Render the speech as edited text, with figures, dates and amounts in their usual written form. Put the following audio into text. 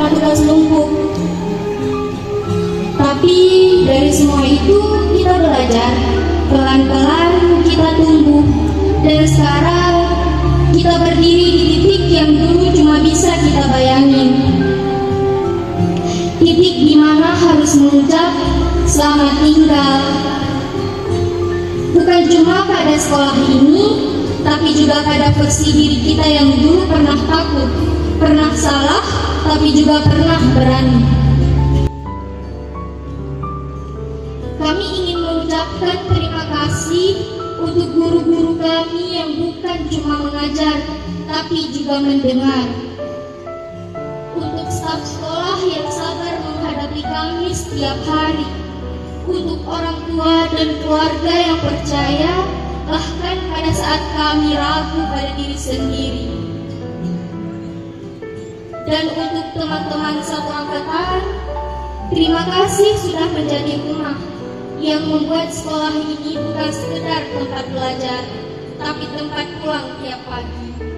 karena tugas numpuk. Tapi dari semua itu kita belajar, pelan-pelan kita tumbuh, dan sekarang kita berdiri di titik yang dulu cuma bisa kita bayangin. Titik di mana harus mengucap selamat tinggal. Bukan cuma pada sekolah ini, tapi juga pada versi diri kita yang dulu pernah takut, pernah salah, tapi juga pernah berani. Kami ingin mengucapkan terima kasih untuk guru-guru kami yang bukan cuma mengajar, tapi juga mendengar. Untuk staf sekolah yang sabar menghadapi kami setiap hari. Untuk orang tua dan keluarga yang percaya, bahkan pada saat kami ragu pada diri sendiri. Dan untuk teman-teman satu angkatan, terima kasih sudah menjadi rumah yang membuat sekolah ini bukan sekedar tempat belajar, tapi tempat pulang tiap pagi.